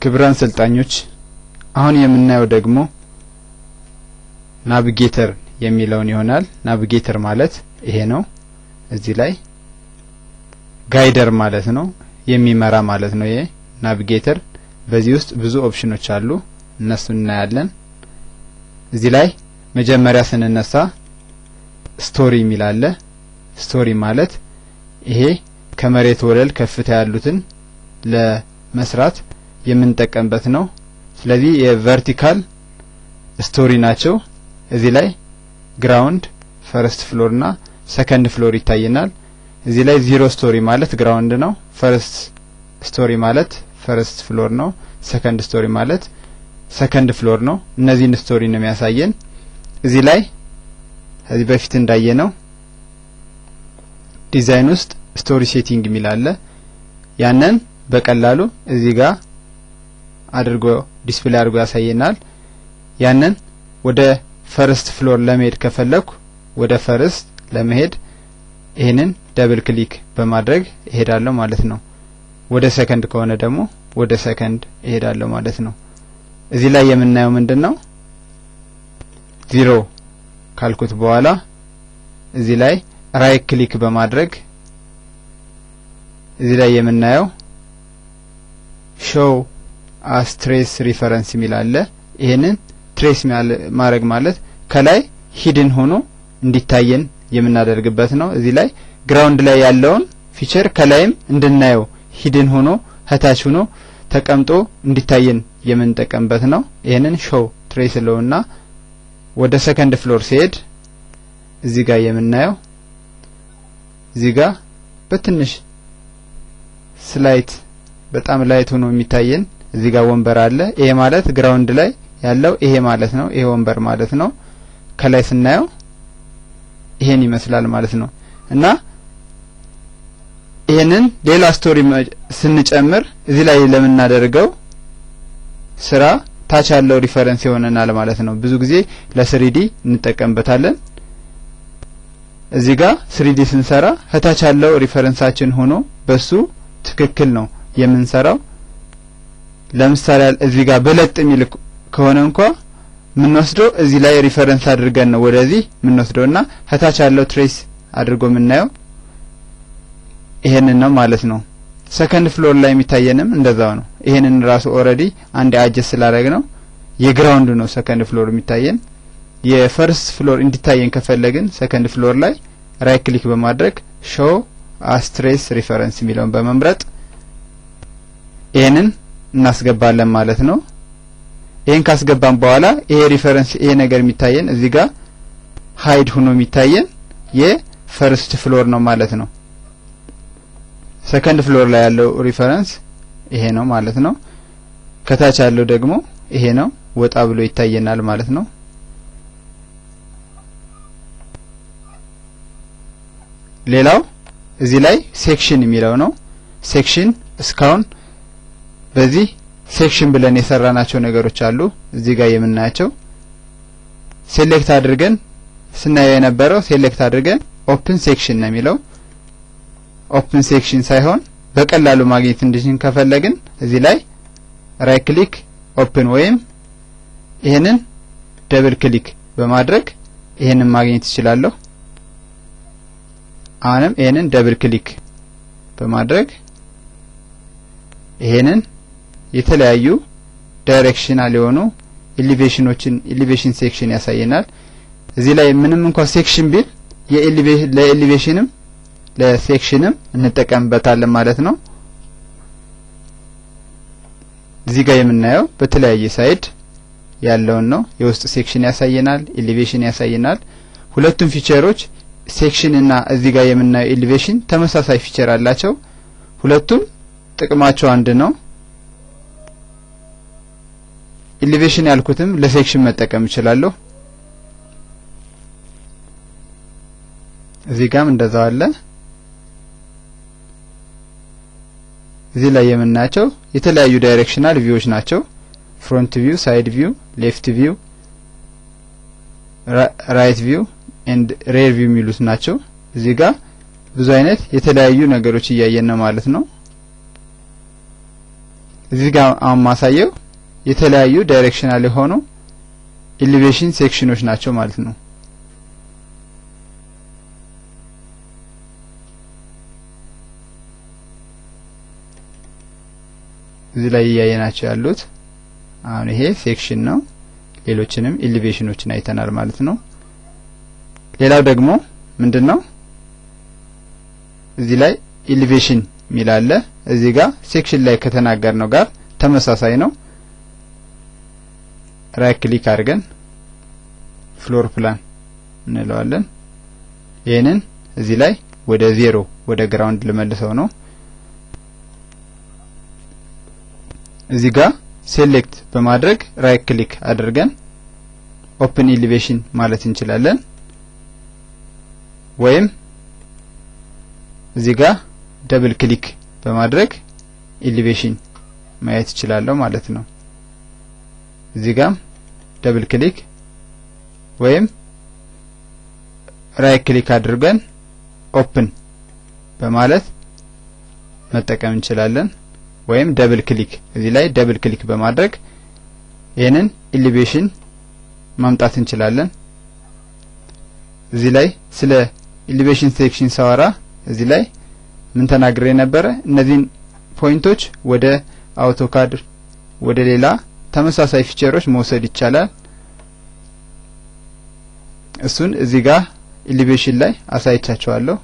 ክብራን ሰልጣኞች አሁን የምናየው ደግሞ ናቪጌተር የሚለውን ይሆናል። ናቪጌተር ማለት ይሄ ነው። እዚህ ላይ ጋይደር ማለት ነው፣ የሚመራ ማለት ነው። ይሄ ናቪጌተር በዚህ ውስጥ ብዙ ኦፕሽኖች አሉ፣ እነሱን እናያለን። እዚህ ላይ መጀመሪያ ስንነሳ ስቶሪ የሚል አለ። ስቶሪ ማለት ይሄ ከመሬት ወለል ከፍታ ያሉትን ለመስራት የምንጠቀምበት ነው። ስለዚህ የቨርቲካል ስቶሪ ናቸው። እዚህ ላይ ግራውንድ፣ ፈርስት ፍሎር እና ሰከንድ ፍሎር ይታየናል። እዚህ ላይ ዜሮ ስቶሪ ማለት ግራውንድ ነው። ፈርስት ስቶሪ ማለት ፈርስት ፍሎር ነው። ሰከንድ ስቶሪ ማለት ሰከንድ ፍሎር ነው። እነዚህን ስቶሪ ነው የሚያሳየን። እዚህ ላይ ከዚህ በፊት እንዳየነው ዲዛይን ውስጥ ስቶሪ ሴቲንግ የሚል አለ። ያንን በቀላሉ እዚህ ጋር አድርጎ ዲስፕሌይ አድርጎ ያሳየናል። ያንን ወደ ፈርስት ፍሎር ለመሄድ ከፈለኩ ወደ ፈርስት ለመሄድ ይሄንን ደብል ክሊክ በማድረግ እሄዳለሁ ማለት ነው። ወደ ሰከንድ ከሆነ ደግሞ ወደ ሰከንድ እሄዳለሁ ማለት ነው። እዚህ ላይ የምናየው ምንድነው? ዜሮ ካልኩት በኋላ እዚህ ላይ ራይት ክሊክ በማድረግ እዚህ ላይ የምናየው ሾው አስ ትሬስ ሪፈረንስ የሚል አለ። ይሄንን ትሬስ ማድረግ ማለት ከላይ ሂድን ሆኖ እንዲታየን የምናደርግበት ነው። እዚህ ላይ ግራውንድ ላይ ያለውን ፊቸር ከላይም እንድናየው ሂድን ሆኖ ከታች ሆኖ ተቀምጦ እንዲታየን የምንጠቀምበት ነው። ይሄንን ሾው ትሬስ ለውና ወደ ሰከንድ ፍሎር ሲሄድ እዚህ ጋር የምናየው እዚህ ጋር በትንሽ ስላይት በጣም ላይት ሆኖ የሚታየን እዚህ ጋር ወንበር አለ። ይሄ ማለት ግራውንድ ላይ ያለው ይሄ ማለት ነው። ይሄ ወንበር ማለት ነው። ከላይ ስናየው ይሄን ይመስላል ማለት ነው። እና ይሄንን ሌላ ስቶሪ ስንጨምር እዚህ ላይ ለምናደርገው ስራ ታች ያለው ሪፈረንስ ይሆነናል ማለት ነው። ብዙ ጊዜ ለ3D እንጠቀምበታለን። እዚህ ጋር 3D ስንሰራ ከታች ያለው ሪፈረንሳችን ሆኖ በሱ ትክክል ነው የምንሰራው። ለምሳሌ እዚህ ጋር በለጥ የሚል ከሆነ እንኳን ምንወስደው እዚህ ላይ ሪፈረንስ አድርገን ነው ወደዚህ ምንወስደውና ከታች ያለው ትሬስ አድርጎ ምናየው ይሄንን ነው ማለት ነው። ሰከንድ ፍሎር ላይ የሚታየንም እንደዛው ነው። ይሄንን ራሱ ኦሬዲ አንድ አጀስት ስላደረግ ነው የግራውንድ ነው ሰከንድ ፍሎር የሚታየን። የፈርስት ፍሎር እንዲታየን ከፈለግን ሰከንድ ፍሎር ላይ ራይት ክሊክ በማድረግ ሾው አስ ትሬስ ሪፈረንስ የሚለውን በመምረጥ ይሄንን እናስገባለን ማለት ነው። ይሄን ካስገባን በኋላ ይሄ ሪፈረንስ ይሄ ነገር የሚታየን እዚህ ጋር ሃይድ ሆኖ የሚታየን የፈርስት ፍሎር ነው ማለት ነው። ሰከንድ ፍሎር ላይ ያለው ሪፈረንስ ይሄ ነው ማለት ነው። ከታች ያለው ደግሞ ይሄ ነው፣ ወጣ ብሎ ይታየናል ማለት ነው። ሌላው እዚህ ላይ ሴክሽን የሚለው ነው። ሴክሽን እስካሁን በዚህ ሴክሽን ብለን የሰራናቸው ነገሮች አሉ። እዚህ ጋር የምናያቸው ሴሌክት አድርገን ስናየው የነበረው ሴሌክት አድርገን ኦፕን ሴክሽን ነው የሚለው። ኦፕን ሴክሽን ሳይሆን በቀላሉ ማግኘት እንድንችል ከፈለግን እዚህ ላይ ራይት ክሊክ ኦፕን ወይም ይሄንን ደብል ክሊክ በማድረግ ይሄንን ማግኘት ይችላል። አሁንም ይሄንን ደብል ክሊክ በማድረግ ይሄንን የተለያዩ ዳይሬክሽናል የሆኑ ኤሊቬሽን ሴክሽን ያሳየናል። እዚህ ላይ ምንም እንኳን ሴክሽን ቢል ለኤሊቬሽንም ለሴክሽንም እንጠቀምበታለን ማለት ነው። እዚህ ጋር የምናየው በተለያየ ሳይድ ያለውን ነው። የውስጥ ሴክሽን ያሳየናል፣ ኤሊቬሽን ያሳየናል። ሁለቱም ፊቸሮች ሴክሽን እና እዚህ ጋር የምናየው ኤሊቬሽን ተመሳሳይ ፊቸር አላቸው። ሁለቱም ጥቅማቸው አንድ ነው። ኤሊቬሽን ያልኩትም ለሴክሽን መጠቀም እችላለሁ። እዚህ ጋርም እንደዛው አለ። እዚህ ላይ የምናያቸው የተለያዩ ዳይሬክሽናል ቪውዎች ናቸው። ፍሮንት ቪው፣ ሳይድ ቪው፣ ሌፍት ቪው፣ ራይት ቪው ኤንድ ሬር ቪው የሚሉት ናቸው። እዚህ ጋር ብዙ አይነት የተለያዩ ነገሮች እያየን ነው ማለት ነው። እዚህ ጋር አሁን ማሳየው የተለያዩ ዳይሬክሽናል የሆኑ ኤሊቬሽን ሴክሽኖች ናቸው ማለት ነው። እዚህ ላይ ያያናቸው ያሉት አሁን ይሄ ሴክሽን ነው። ሌሎችንም ኤሊቬሽኖችን አይተናል ማለት ነው። ሌላው ደግሞ ምንድነው እዚህ ላይ ኤሊቬሽን ሚላለ እዚህ ጋር ሴክሽን ላይ ከተናገርነው ጋር ተመሳሳይ ነው። ራይት ክሊክ አድርገን ፍሎር ፕላን እንለዋለን። ይሄንን እዚህ ላይ ወደ 0 ወደ ግራውንድ ልመልሰው ነው። እዚህ ጋር ሴሌክት በማድረግ ራይት ክሊክ አድርገን ኦፕን ኤሊቬሽን ማለት እንችላለን። ወይም እዚህ ጋር ደብል ክሊክ በማድረግ ኤሊቬሽን ማየት ይችላልው ማለት ነው። እዚህ ጋር ደብል ክሊክ ወይም ራይት ክሊክ አድርገን ኦፕን በማለት መጠቀም እንችላለን። ወይም ደብል ክሊክ እዚህ ላይ ደብል ክሊክ በማድረግ ይሄንን ኤሊቬሽን ማምጣት እንችላለን። እዚህ ላይ ስለ ኤሊቬሽን ሴክሽን ሳወራ እዚህ ላይ ምን ተናግሬ ነበር? እነዚህን ፖይንቶች ወደ አውቶካድ ወደ ሌላ ተመሳሳይ ፊቸሮች መውሰድ ይቻላል። እሱን እዚህ ጋር ኤሊቬሽን ላይ አሳይቻችኋለሁ።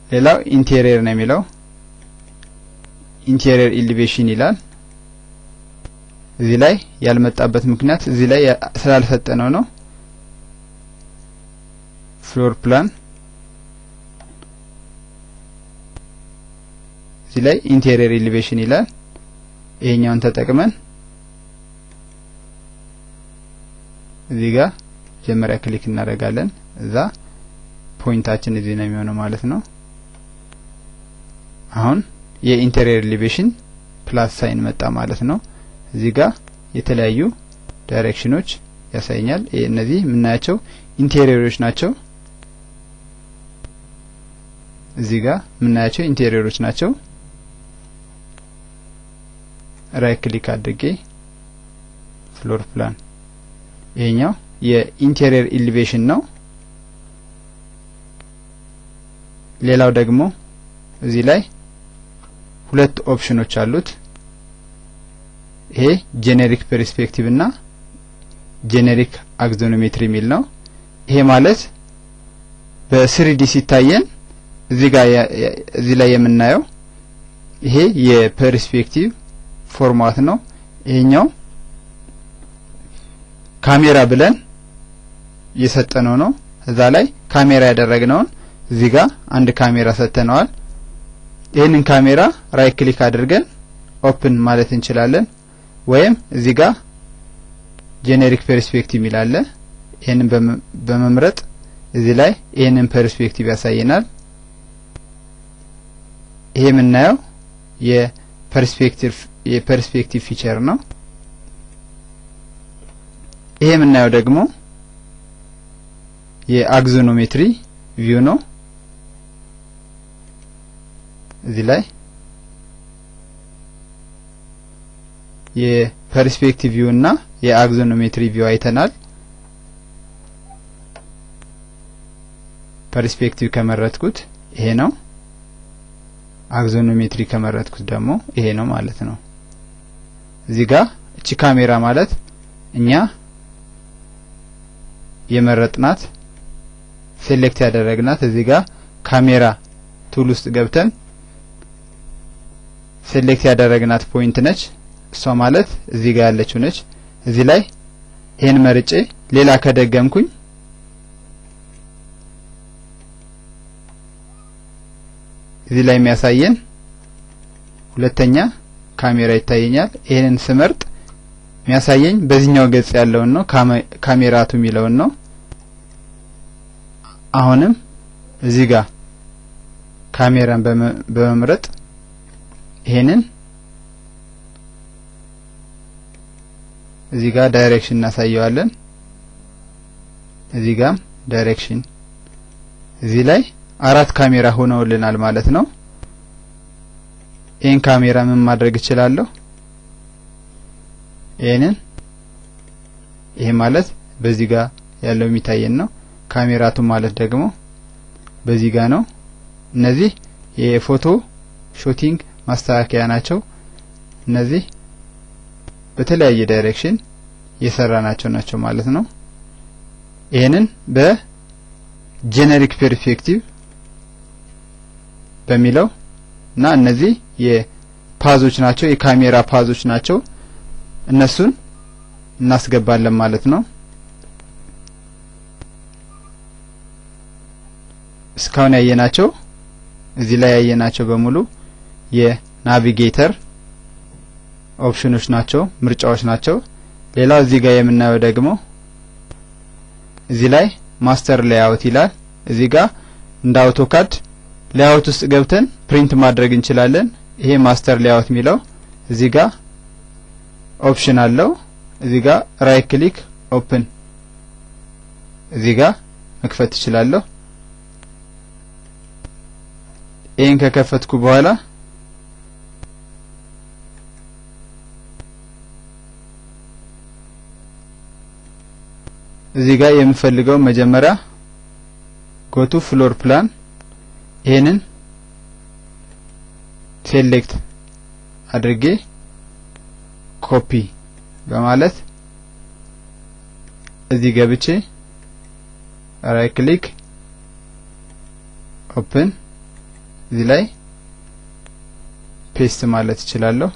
ሌላው ኢንቴሪየር ነው የሚለው ኢንቴሪየር ኤሊቬሽን ይላል። እዚህ ላይ ያልመጣበት ምክንያት እዚህ ላይ ስላልሰጠነው ነው። ፍሎር ፕላን እዚህ ላይ ኢንቴሪየር ኤሊቬሽን ይላል። ይሄኛውን ተጠቅመን እዚህ ጋር ጀመሪያ ክሊክ እናደርጋለን። እዛ ፖይንታችን እዚህ ነው የሚሆነው ማለት ነው። አሁን የኢንቴሪየር ኤሊቬሽን ፕላስ ሳይን መጣ ማለት ነው። እዚህ ጋር የተለያዩ ዳይሬክሽኖች ያሳየኛል። እነዚህ የምናያቸው ኢንቴሪየሮች ናቸው። እዚህ ጋር የምናያቸው ኢንቴሪየሮች ናቸው። ራይት ክሊክ አድርጌ ፍሎር ፕላን ይሄኛው የኢንቴሪየር ኤሊቬሽን ነው። ሌላው ደግሞ እዚህ ላይ ሁለት ኦፕሽኖች አሉት። ይሄ ጄኔሪክ ፐርስፔክቲቭ እና ጄኔሪክ አክዞኖሜትሪ ሚል ነው። ይሄ ማለት በ3D ሲታየን እዚህ ላይ የምናየው ይሄ የፐርስፔክቲቭ ፎርማት ነው። ይሄኛው ካሜራ ብለን የሰጠነው ነው። እዛ ላይ ካሜራ ያደረግነውን እዚህ ጋር አንድ ካሜራ ሰጥተነዋል። ይሄንን ካሜራ ራይት ክሊክ አድርገን ኦፕን ማለት እንችላለን። ወይም እዚህ ጋር ጄኔሪክ ፐርስፔክቲቭ ይላል። ይሄንን በመምረጥ እዚህ ላይ ይሄንን ፐርስፔክቲቭ ያሳየናል። ይሄ የምናየው የፐርስፔክቲቭ ፊቸር ነው። ይሄ የምናየው ደግሞ የአክዞኖሜትሪ ቪው ነው። እዚህ ላይ የፐርስፔክቲቭ ቪው እና የአክዞኖሜትሪ ቪው አይተናል። ፐርስፔክቲቭ ከመረጥኩት ይሄ ነው። አክዞኖሜትሪ ከመረጥኩት ደግሞ ይሄ ነው ማለት ነው። እዚህ ጋር እቺ ካሜራ ማለት እኛ የመረጥናት ሴሌክት ያደረግናት እዚህ ጋር ካሜራ ቱል ውስጥ ገብተን ሴሌክት ያደረግናት ፖይንት ነች። እሷ ማለት እዚህ ጋር ያለችው ነች። እዚህ ላይ ይሄን መርጬ ሌላ ከደገምኩኝ እዚህ ላይ የሚያሳየን ሁለተኛ ካሜራ ይታየኛል። ይሄንን ስመርጥ የሚያሳየኝ በዚህኛው ገጽ ያለውን ነው፣ ካሜራቱ የሚለውን ነው። አሁንም እዚህ ጋር ካሜራን በመምረጥ ይሄንን እዚህ ጋር ዳይሬክሽን እናሳየዋለን። እዚህ ጋር ዳይሬክሽን እዚህ ላይ 4 ካሜራ ሆነውልናል ማለት ነው። ይሄን ካሜራ ምን ማድረግ እችላለሁ? ይሄ ማለት በዚህ ጋር ያለው የሚታየን ነው። ካሜራቱ ማለት ደግሞ በዚህ ጋር ነው። እነዚህ የፎቶ ሾቲንግ ማስተካከያ ናቸው። እነዚህ በተለያየ ዳይሬክሽን የሰራናቸው ማለት ነው። ይሄንን በጄኔሪክ ፐርስፔክቲቭ በሚለው እና እነዚህ የፓዞች ናቸው፣ የካሜራ ፓዞች ናቸው። እነሱን እናስገባለን ማለት ነው። እስካሁን ያየናቸው እዚህ ላይ ያየናቸው በሙሉ የናቪጌተር ኦፕሽኖች ናቸው፣ ምርጫዎች ናቸው። ሌላው እዚህ ጋር የምናየው ደግሞ እዚህ ላይ ማስተር ሌአውት ይላል። እዚህ ጋር እንደ አውቶካድ ሌአውት ውስጥ ገብተን ፕሪንት ማድረግ እንችላለን። ይሄ ማስተር ሌአውት የሚለው እዚህ ጋር ኦፕሽን አለው። እዚህ ጋር ራይት ክሊክ ኦፕን እዚህ ጋር መክፈት እችላለሁ። ይሄን ከከፈትኩ በኋላ እዚህ ጋር የምፈልገው መጀመሪያ ጎቱ ፍሎር ፕላን ይሄንን ሴሌክት አድርጌ ኮፒ በማለት እዚህ ገብቼ ራይት ክሊክ ኦፕን እዚህ ላይ ፔስት ማለት እችላለሁ።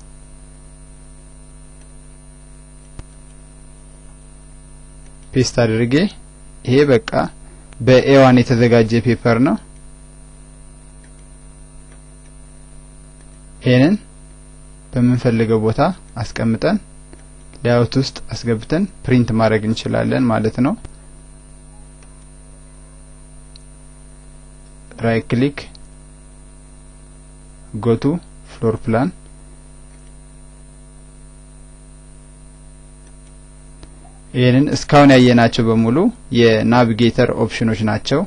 ፔስት አድርጌ ይሄ በቃ በኤዋን የተዘጋጀ ፔፐር ነው። ይሄንን በምንፈልገው ቦታ አስቀምጠን ሌአውት ውስጥ አስገብተን ፕሪንት ማድረግ እንችላለን ማለት ነው። ራይት ክሊክ ጎ ቱ ፍሎር ፕላን ይሄንን እስካሁን ያየናቸው በሙሉ የናቪጌተር ኦፕሽኖች ናቸው።